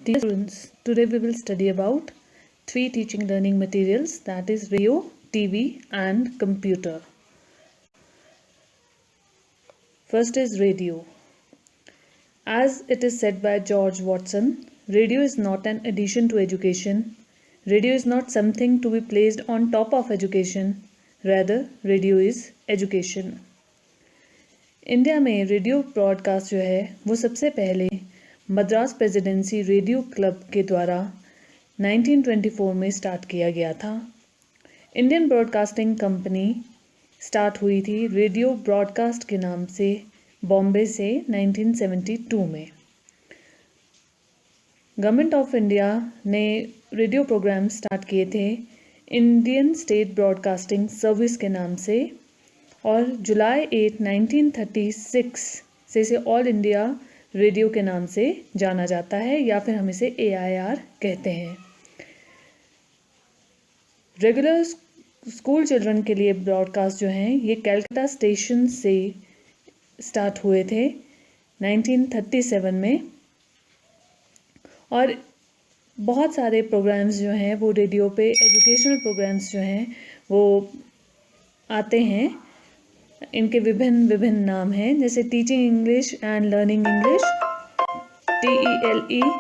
Dear students, today we will study about three teaching learning materials, that is radio, TV and computer. First is radio. As it is said by George Watson, radio is not an addition to education. Radio is not something to be placed on top of education. Rather, radio is education. India में radio broadcast जो है वो सबसे पहले Madras presidency radio club के द्वारा 1924 में start किया गया था। इंडियन ब्रॉडकास्टिंग कंपनी स्टार्ट हुई थी रेडियो ब्रॉडकास्ट के नाम से बॉम्बे से 1972 में। गवर्नमेंट ऑफ इंडिया ने रेडियो प्रोग्राम स्टार्ट किए थे इंडियन स्टेट ब्रॉडकास्टिंग सर्विस के नाम से, और जुलाई 8, 1936 से इसे ऑल इंडिया रेडियो के नाम से जाना जाता है, या फिर हम इसे AIR कहते हैं। रेगुलर स्कूल चिल्ड्रन के लिए ब्रॉडकास्ट जो हैं ये कैलकाटा स्टेशन से स्टार्ट हुए थे 1937 में, और बहुत सारे प्रोग्राम्स जो हैं वो रेडियो पे एजुकेशनल प्रोग्राम्स जो हैं वो आते हैं। इनके विभिन्न नाम हैं, जैसे teaching English and learning English TELE,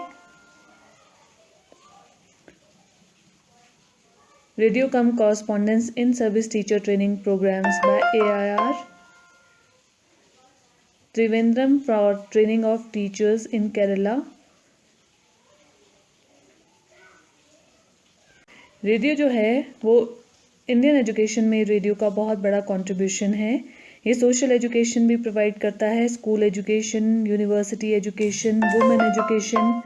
radio cum correspondence in service teacher training programs by AIR, Trivandrum for training of teachers in Kerala. Radio जो है वो इंडियन एजुकेशन में रेडियो का बहुत बड़ा कंट्रीब्यूशन है। ये सोशल एजुकेशन भी प्रोवाइड करता है, school education, university education, women education.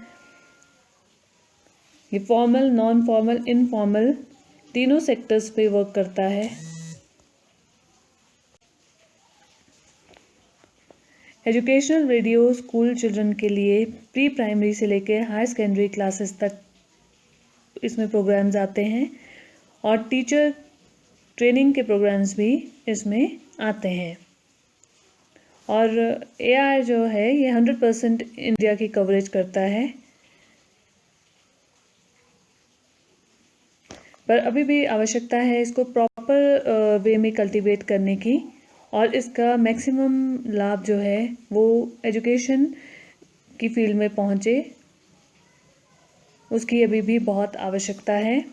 ये फॉर्मल, नॉन फॉर्मल, इनफॉर्मल तीनों सेक्टर्स पे वर्क करता है। एजुकेशनल रेडियो स्कूल चिल्ड्रन के लिए प्री प्राइमरी से लेकर हाई सेकेंडरी क्लासेस तक इसमें प्रोग्राम्स आते हैं, और टीचर ट्रेनिंग के प्रोग्राम्स भी इसमें आते हैं। और AIR जो है ये 100% इंडिया की कवरेज करता है, पर अभी भी आवश्यकता है इसको प्रॉपर वे में कल्टीवेट करने की, और इसका मैक्सिमम लाभ जो है वो एजुकेशन की फील्ड में पहुंचे, उसकी अभी भी बहुत आवश्यकता है।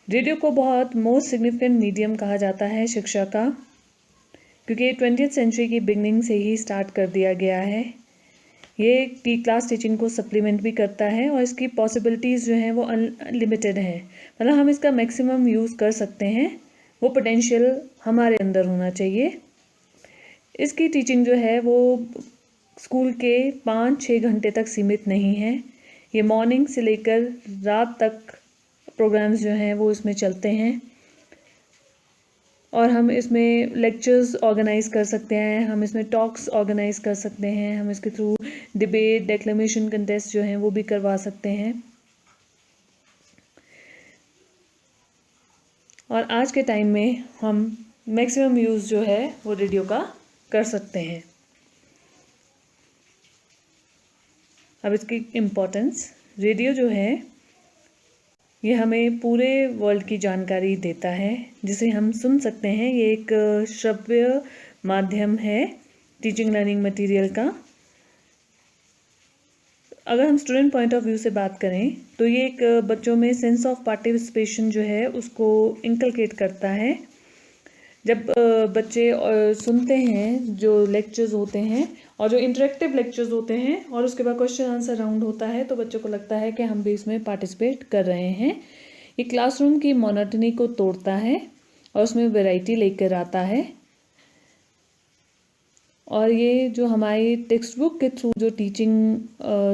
रेडियो को बहुत मोस्ट सिग्निफिकेंट मीडियम कहा जाता है शिक्षा का, क्योंकि 20th सेंचुरी की बिगनिंग से ही स्टार्ट कर दिया गया है। ये क्लास टीचिंग को सप्लीमेंट भी करता है, और इसकी पॉसिबिलिटीज़ जो हैं वो अनलिमिटेड हैं, मतलब हम इसका मैक्सिमम यूज़ कर सकते हैं, वो पोटेंशियल हमारे अंदर होना चाहिए। इसकी टीचिंग जो है वो स्कूल के 5-6 घंटे तक सीमित नहीं है। ये मॉर्निंग से लेकर रात तक प्रोग्राम्स जो हैं वो इसमें चलते हैं, और हम इसमें लेक्चर्स ऑर्गेनाइज कर सकते हैं, हम इसमें टॉक्स ऑर्गेनाइज कर सकते हैं, हम इसके थ्रू डिबेट, डेक्लेमेशन कंटेस्ट जो हैं वो भी करवा सकते हैं। और आज के टाइम में हम मैक्सिमम यूज़ जो है वो रेडियो का कर सकते हैं। अब इसकी इम्पोर्टेंस, रेडियो जो है ये हमें पूरे वर्ल्ड की जानकारी देता है, जिसे हम सुन सकते हैं। ये एक श्रव्य माध्यम है टीचिंग लर्निंग मटेरियल का। अगर हम स्टूडेंट पॉइंट ऑफ व्यू से बात करें तो ये एक बच्चों में सेंस ऑफ पार्टिसिपेशन जो है उसको इंकलकेट करता है। जब बच्चे सुनते हैं जो लेक्चर्स होते हैं, और जो इंटरेक्टिव लेक्चर्स होते हैं, और उसके बाद क्वेश्चन आंसर राउंड होता है, तो बच्चों को लगता है कि हम भी इसमें पार्टिसिपेट कर रहे हैं। ये क्लासरूम की मोनोटनी को तोड़ता है और उसमें वैरायटी लेकर आता है, और ये जो हमारी टेक्स्ट बुक के थ्रू जो टीचिंग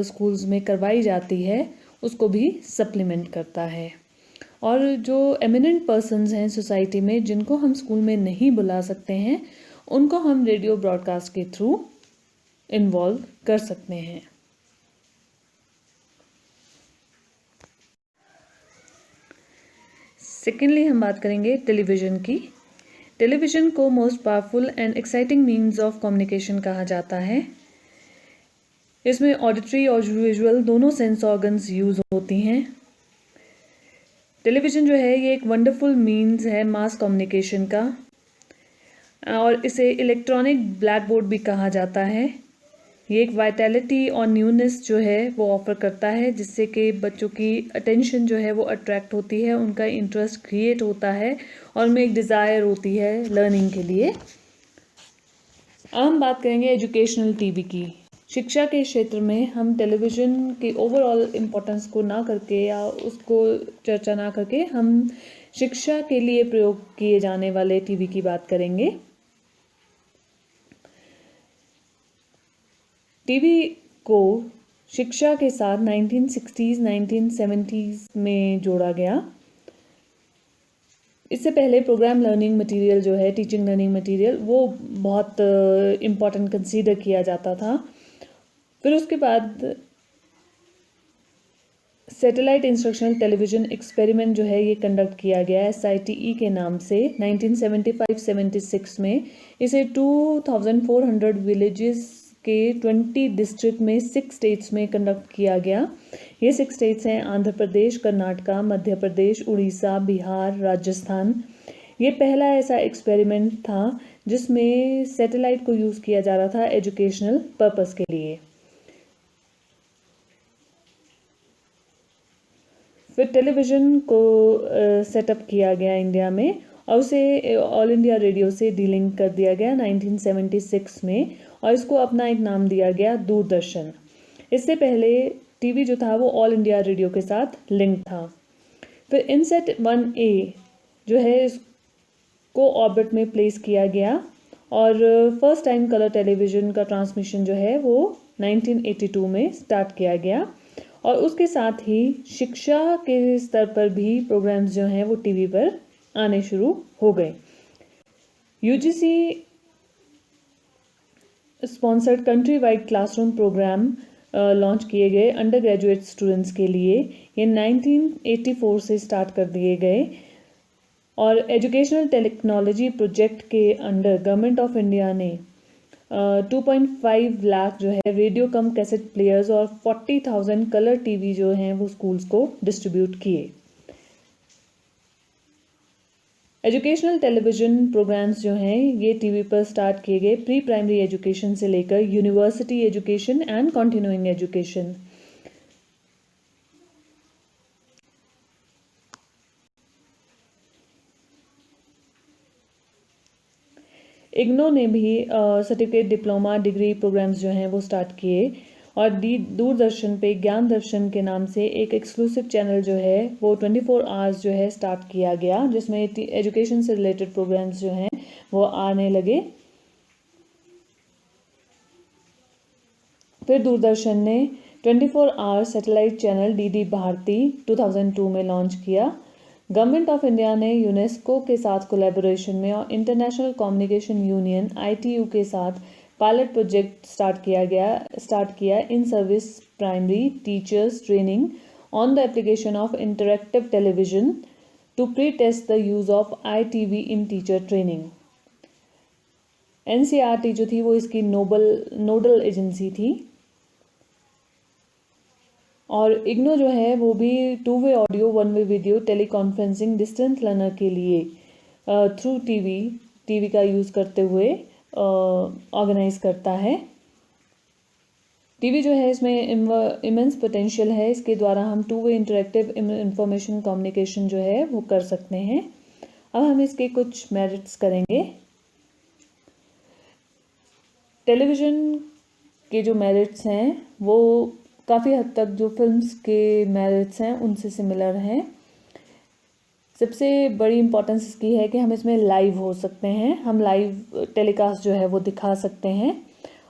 स्कूल्स में करवाई जाती है उसको भी सप्लीमेंट करता है। और जो एमिनेंट पर्सन्स हैं सोसाइटी में, जिनको हम स्कूल में नहीं बुला सकते हैं, उनको हम रेडियो ब्रॉडकास्ट के थ्रू इन्वॉल्व कर सकते हैं। सेकेंडली हम बात करेंगे टेलीविज़न की। टेलीविज़न को most powerful and exciting means of communication कहा जाता है। इसमें ऑडिटरी और विजुअल दोनों सेंस ऑर्गन्स यूज़ होती हैं। टेलीविज़न जो है ये एक वंडरफुल मीन्स है मास कम्युनिकेशन का, और इसे इलेक्ट्रॉनिक ब्लैक बोर्ड भी कहा जाता है। ये एक वाइटैलिटी और न्यूनेस जो है वो ऑफ़र करता है, जिससे कि बच्चों की अटेंशन जो है वो अट्रैक्ट होती है, उनका इंटरेस्ट क्रिएट होता है और उनमें एक डिज़ायर होती है लर्निंग के लिए। अब हम बात करेंगे एजुकेशनल टीवी की। शिक्षा के क्षेत्र में हम टेलीविज़न की ओवरऑल इम्पोर्टेंस को ना करके या उसको चर्चा ना करके हम शिक्षा के लिए प्रयोग किए जाने वाले टीवी की बात करेंगे। टीवी को शिक्षा के साथ 1960s 1970s में जोड़ा गया। इससे पहले प्रोग्राम लर्निंग मटेरियल जो है, टीचिंग लर्निंग मटेरियल, वो बहुत इम्पॉर्टेंट कंसीडर किया जाता था। फिर उसके बाद सैटेलाइट इंस्ट्रक्शनल टेलीविज़न एक्सपेरिमेंट जो है ये कंडक्ट किया गया SITE के नाम से 1975-76 में। इसे 2400 विलेजेस के 20 डिस्ट्रिक्ट में 6 स्टेट्स में कंडक्ट किया गया। ये 6 स्टेट्स हैं आंध्र प्रदेश, कर्नाटका, मध्य प्रदेश, उड़ीसा, बिहार, राजस्थान। ये पहला ऐसा एक्सपेरिमेंट था जिसमें सैटेलाइट को यूज़ किया जा रहा था एजुकेशनल पर्पस के लिए। फिर टेलीविज़न को सेटअप किया गया इंडिया में और उसे ऑल इंडिया रेडियो से डीलिंक कर दिया गया 1976 में, और इसको अपना एक नाम दिया गया दूरदर्शन। इससे पहले टीवी जो था वो ऑल इंडिया रेडियो के साथ लिंक था। फिर इनसेट 1A जो है इसको ऑर्बिट में प्लेस किया गया और फर्स्ट टाइम कलर टेलीविज़न का ट्रांसमिशन जो है वो 1982 में स्टार्ट किया गया। और उसके साथ ही शिक्षा के स्तर पर भी प्रोग्राम्स जो हैं वो टीवी पर आने शुरू हो गए। UGC sponsored country wide classroom program launch किए गए अंडर ग्रेजुएट स्टूडेंट्स के लिए। ये 1984 से स्टार्ट कर दिए गए और एजुकेशनल टेक्नोलॉजी प्रोजेक्ट के अंडर गवर्नमेंट ऑफ इंडिया ने 2.5 लाख जो है रेडियो कम कैसेट प्लेयर्स और 40,000 कलर टीवी जो हैं वो स्कूल्स को डिस्ट्रीब्यूट किए। एजुकेशनल टेलीविज़न प्रोग्राम्स जो हैं ये टीवी पर स्टार्ट किए गए प्री प्राइमरी एजुकेशन से लेकर university education and continuing education. IGNOU ने भी सर्टिफिकेट, डिप्लोमा, डिग्री प्रोग्राम्स जो हैं वो स्टार्ट किए और दूरदर्शन पे ज्ञान दर्शन के नाम से एक एक्सक्लूसिव चैनल जो है वो 24 आवर्स जो है स्टार्ट किया गया, जिसमें एजुकेशन से रिलेटेड प्रोग्राम्स जो हैं वो आने लगे। फिर दूरदर्शन ने 24 hours satellite channel DD Bharati 2002 में लॉन्च किया। गवर्नमेंट ऑफ इंडिया ने यूनेस्को के साथ कोलैबोरेशन में और इंटरनेशनल कम्युनिकेशन यूनियन ITU के साथ पायलट प्रोजेक्ट स्टार्ट किया in service primary teachers training on the application of interactive television to pre test the use of ITV in teacher training. NCERT जो थी वो इसकी नोडल एजेंसी थी और इग्नो जो है वो भी two way audio one way video teleconferencing distance learner के लिए थ्रू टीवी का यूज़ करते हुए ऑर्गेनाइज करता है। टीवी जो है इसमें इमेंस पोटेंशियल है, इसके द्वारा हम 2-वे इंटरेक्टिव इंफॉर्मेशन कम्युनिकेशन जो है वो कर सकते हैं। अब हम इसके कुछ मेरिट्स करेंगे। टेलीविज़न के जो मेरिट्स हैं वो काफ़ी हद तक जो फिल्म्स के मेरिट्स हैं उनसे सिमिलर हैं। सबसे बड़ी इम्पोर्टेंस इसकी है कि हम इसमें लाइव हो सकते हैं, हम लाइव टेलीकास्ट जो है वो दिखा सकते हैं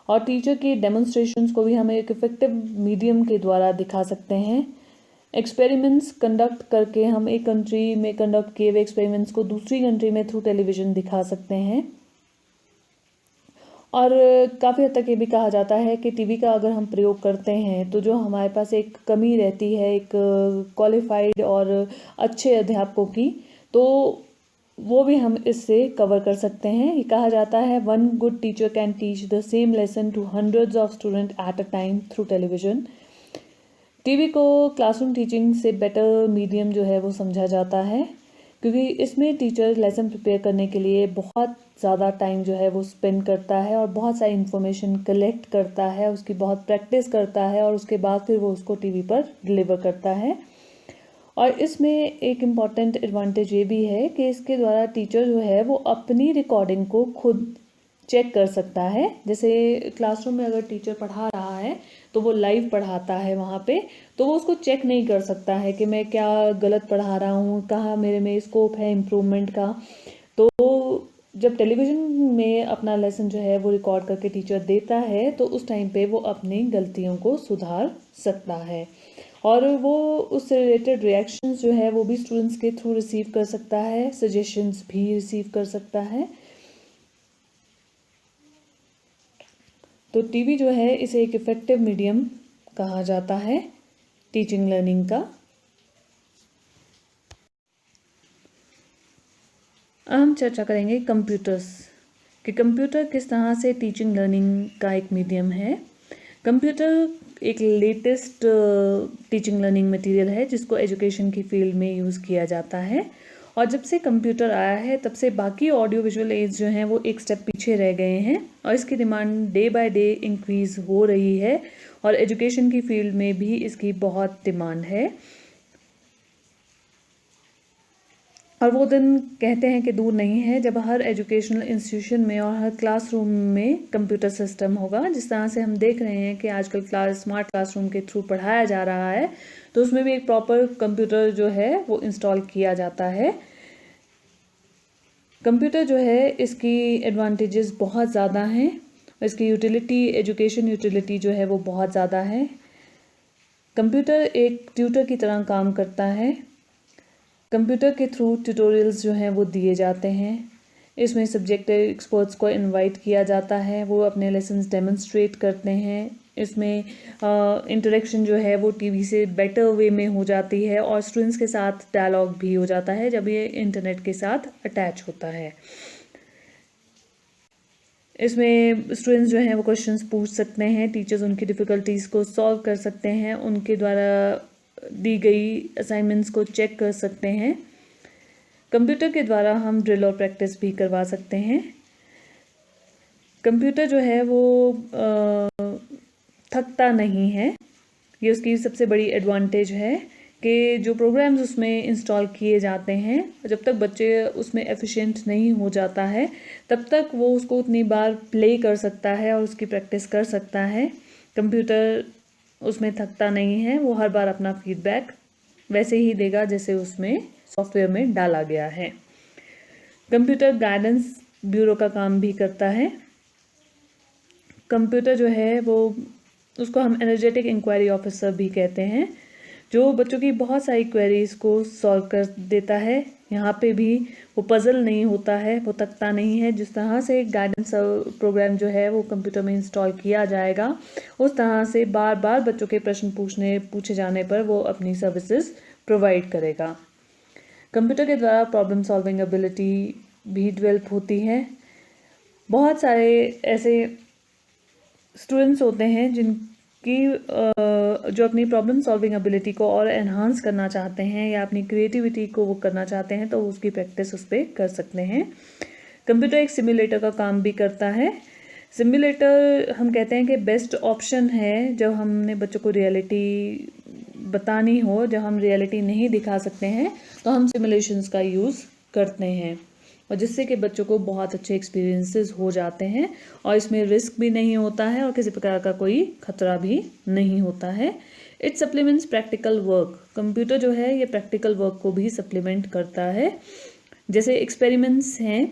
और टीचर की डेमोन्स्ट्रेशंस को भी हम एक इफ़ेक्टिव मीडियम के द्वारा दिखा सकते हैं। एक्सपेरिमेंट्स कंडक्ट करके हम एक कंट्री में कंडक्ट किए हुए एक्सपेरिमेंट्स को दूसरी कंट्री में थ्रू टेलीविज़न दिखा सकते हैं। और काफ़ी हद तक ये भी कहा जाता है कि टीवी का अगर हम प्रयोग करते हैं तो जो हमारे पास एक कमी रहती है एक क्वालिफाइड और अच्छे अध्यापकों की, तो वो भी हम इससे कवर कर सकते हैं। ये कहा जाता है one good teacher can teach the same lesson to hundreds of student at a time through television. TV को क्लासरूम टीचिंग से बेटर मीडियम जो है वो समझा जाता है, क्योंकि इसमें टीचर लेसन प्रिपेयर करने के लिए बहुत ज़्यादा टाइम जो है वो स्पेंड करता है और बहुत सारी इन्फॉर्मेशन कलेक्ट करता है, उसकी बहुत प्रैक्टिस करता है और उसके बाद फिर वो उसको टीवी पर डिलीवर करता है। और इसमें एक इम्पॉर्टेंट एडवांटेज ये भी है कि इसके द्वारा टीचर जो है वो अपनी रिकॉर्डिंग को खुद चेक कर सकता है। जैसे क्लासरूम में अगर टीचर पढ़ा रहा है तो वो लाइव पढ़ाता है वहाँ पे, तो वो उसको चेक नहीं कर सकता है कि मैं क्या गलत पढ़ा रहा हूँ, कहाँ मेरे में स्कोप है इम्प्रूवमेंट का। तो जब टेलीविज़न में अपना लेसन जो है वो रिकॉर्ड करके टीचर देता है तो उस टाइम पे वो अपनी गलतियों को सुधार सकता है और वो उससे रिलेटेड रिएक्शंस जो है वो भी स्टूडेंट्स के थ्रू रिसीव कर सकता है, सजेशंस भी रिसीव कर सकता है। तो टीवी जो है इसे एक इफ़ेक्टिव मीडियम कहा जाता है टीचिंग लर्निंग का। अब हम चर्चा करेंगे कंप्यूटर्स कि कंप्यूटर किस तरह से टीचिंग लर्निंग का एक मीडियम है। कंप्यूटर एक लेटेस्ट टीचिंग लर्निंग मटेरियल है जिसको एजुकेशन की फील्ड में यूज़ किया जाता है। और जब से कंप्यूटर आया है तब से बाकी ऑडियो विजुअल एड्स जो हैं वो एक स्टेप पीछे रह गए हैं और इसकी demand day by day increase हो रही है और एजुकेशन की फील्ड में भी इसकी बहुत डिमांड है। और वो दिन कहते हैं कि दूर नहीं है जब हर एजुकेशनल इंस्टीट्यूशन में और हर क्लासरूम में कंप्यूटर सिस्टम होगा। जिस तरह से हम देख रहे हैं कि आजकल स्मार्ट क्लासरूम के थ्रू पढ़ाया जा रहा है, तो उसमें भी एक प्रॉपर कंप्यूटर जो है वो इंस्टॉल किया जाता है। कंप्यूटर जो है इसकी एडवांटेजेस बहुत ज़्यादा हैं, इसकी यूटिलिटी, एजुकेशन यूटिलिटी जो है वो बहुत ज़्यादा है। कंप्यूटर एक ट्यूटर की तरह काम करता है। कंप्यूटर के थ्रू ट्यूटोरियल्स जो हैं वो दिए जाते हैं। इसमें सब्जेक्ट एक्सपर्ट्स को इनवाइट किया जाता है, वो अपने लेसन्स डेमोन्स्ट्रेट करते हैं। इसमें इंटरेक्शन जो है वो टीवी से बेटर वे में हो जाती है और स्टूडेंट्स के साथ डायलॉग भी हो जाता है जब ये इंटरनेट के साथ अटैच होता है। इसमें स्टूडेंट्स जो हैं वो क्वेश्चंस पूछ सकते हैं, टीचर्स उनकी डिफ़िकल्टीज़ को सॉल्व कर सकते हैं, उनके द्वारा दी गई असाइनमेंट्स को चेक कर सकते हैं। कंप्यूटर के द्वारा हम ड्रिल और प्रैक्टिस भी करवा सकते हैं। कंप्यूटर जो है वो थकता नहीं है, ये उसकी सबसे बड़ी एडवांटेज है कि जो प्रोग्राम्स उसमें इंस्टॉल किए जाते हैं जब तक बच्चे उसमें एफिशिएंट नहीं हो जाता है तब तक वो उसको उतनी बार प्ले कर सकता है और उसकी प्रैक्टिस कर सकता है। कंप्यूटर उसमें थकता नहीं है, वो हर बार अपना फीडबैक वैसे ही देगा जैसे उसमें सॉफ्टवेयर में डाला गया है। कंप्यूटर गाइडेंस ब्यूरो का काम भी करता है। कंप्यूटर जो है वो उसको हम एनर्जेटिक इंक्वायरी ऑफिसर भी कहते हैं, जो बच्चों की बहुत सारी क्वेरीज़ को सॉल्व कर देता है। यहाँ पे भी वो पज़ल नहीं होता है, वो थकता नहीं है। जिस तरह से गाइडेंस प्रोग्राम जो है वो कंप्यूटर में इंस्टॉल किया जाएगा उस तरह से बार बार बच्चों के प्रश्न पूछे जाने पर वो अपनी सर्विसेज प्रोवाइड करेगा। कंप्यूटर के द्वारा प्रॉब्लम सॉल्विंग एबिलिटी भी डेवलप होती है। बहुत सारे ऐसे स्टूडेंट्स होते हैं जिनकी जो अपनी प्रॉब्लम सॉल्विंग एबिलिटी को और एनहांस करना चाहते हैं या अपनी क्रिएटिविटी को वो करना चाहते हैं तो उसकी प्रैक्टिस उस पर कर सकते हैं। कंप्यूटर एक सिमुलेटर का काम भी करता है। सिमुलेटर हम कहते हैं कि बेस्ट ऑप्शन है जब हमने बच्चों को रियलिटी बतानी हो, जब हम रियलिटी नहीं दिखा सकते हैं तो हम सिमुलेशंस का यूज़ करते हैं और जिससे कि बच्चों को बहुत अच्छे एक्सपीरियंसेस हो जाते हैं और इसमें रिस्क भी नहीं होता है और किसी प्रकार का कोई खतरा भी नहीं होता है। It supplements practical work. Computer जो है ये प्रैक्टिकल वर्क को भी सप्लीमेंट करता है। जैसे एक्सपेरिमेंट्स हैं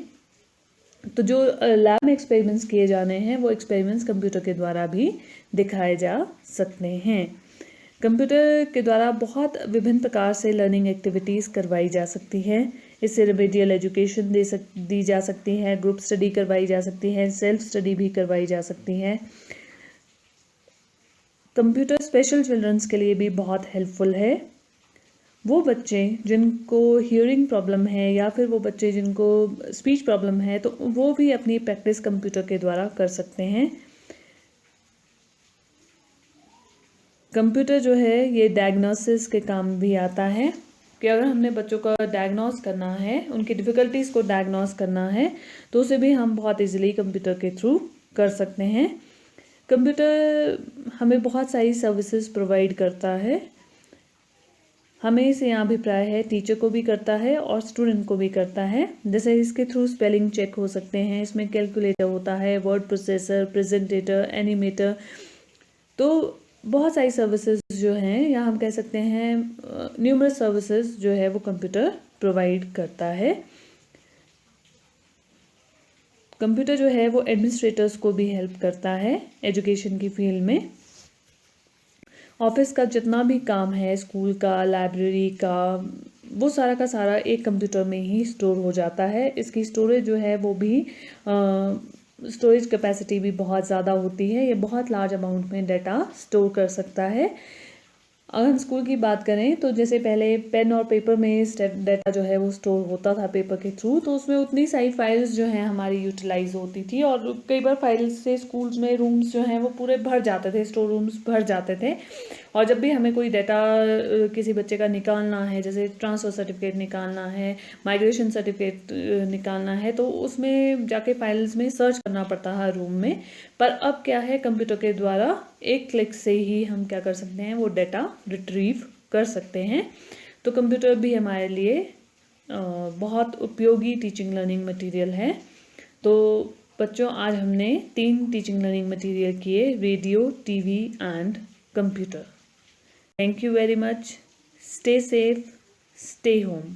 तो जो लैब में एक्सपेरिमेंट्स किए जाने हैं वो एक्सपेरिमेंट्स कंप्यूटर के द्वारा भी दिखाए जा सकते हैं। कंप्यूटर के द्वारा बहुत विभिन्न प्रकार से लर्निंग एक्टिविटीज़ करवाई जा सकती है। इससे रिमेडियल एजुकेशन दी जा सकती है, ग्रुप स्टडी करवाई जा सकती है, सेल्फ स्टडी भी करवाई जा सकती है। कंप्यूटर स्पेशल चिल्ड्रंस के लिए भी बहुत हेल्पफुल है। वो बच्चे जिनको हियरिंग प्रॉब्लम है या फिर वो बच्चे जिनको स्पीच प्रॉब्लम है तो वो भी अपनी प्रैक्टिस कंप्यूटर के द्वारा कर सकते हैं। कंप्यूटर जो है ये डायग्नोसिस के काम भी आता है कि अगर हमने बच्चों का डायग्नोस करना है, उनकी डिफ़िकल्टीज़ को डायग्नोस करना है तो उसे भी हम बहुत इजीली कंप्यूटर के थ्रू कर सकते हैं। कंप्यूटर हमें बहुत सारी सर्विसेज प्रोवाइड करता है। हमें इसे यहाँ अभिप्राय है टीचर को भी करता है और स्टूडेंट को भी करता है। जैसे इसके थ्रू स्पेलिंग चेक हो सकते हैं, इसमें कैलकुलेटर होता है, वर्ड प्रोसेसर, प्रेजेंटेटर, एनिमेटर, तो बहुत सारी सर्विसेज जो हैं या हम कह सकते हैं न्यूमरस सर्विसेज जो है वो कंप्यूटर प्रोवाइड करता है। कंप्यूटर जो है वो एडमिनिस्ट्रेटर्स को भी हेल्प करता है एजुकेशन की फील्ड में। ऑफिस का जितना भी काम है, स्कूल का, लाइब्रेरी का, वो सारा का सारा एक कंप्यूटर में ही स्टोर हो जाता है। इसकी स्टोरेज जो है वो भी स्टोरेज कैपेसिटी भी बहुत ज़्यादा होती है। ये बहुत लार्ज अमाउंट में डाटा स्टोर कर सकता है। अगर हम स्कूल की बात करें तो जैसे पहले पेन और पेपर में डाटा जो है वो स्टोर होता था पेपर के थ्रू, तो उसमें उतनी सारी फाइल्स जो हैं हमारी यूटिलाइज होती थी और कई बार फाइल्स से स्कूल्स में रूम्स जो हैं वो पूरे भर जाते थे, स्टोर रूम्स भर जाते थे। और जब भी हमें कोई डाटा किसी बच्चे का निकालना है, जैसे ट्रांसफ़र सर्टिफिकेट निकालना है, माइग्रेशन सर्टिफिकेट निकालना है, तो उसमें जाके फाइल्स में सर्च करना पड़ता है रूम में। पर अब क्या है, कंप्यूटर के द्वारा एक क्लिक से ही हम क्या कर सकते हैं, वो डाटा रिट्रीव कर सकते हैं। तो कंप्यूटर भी हमारे लिए बहुत उपयोगी टीचिंग लर्निंग मटेरियल है। तो बच्चों, आज हमने 3 टीचिंग लर्निंग मटेरियल किए: radio, TV and computer. Thank you very much. Stay safe, stay home.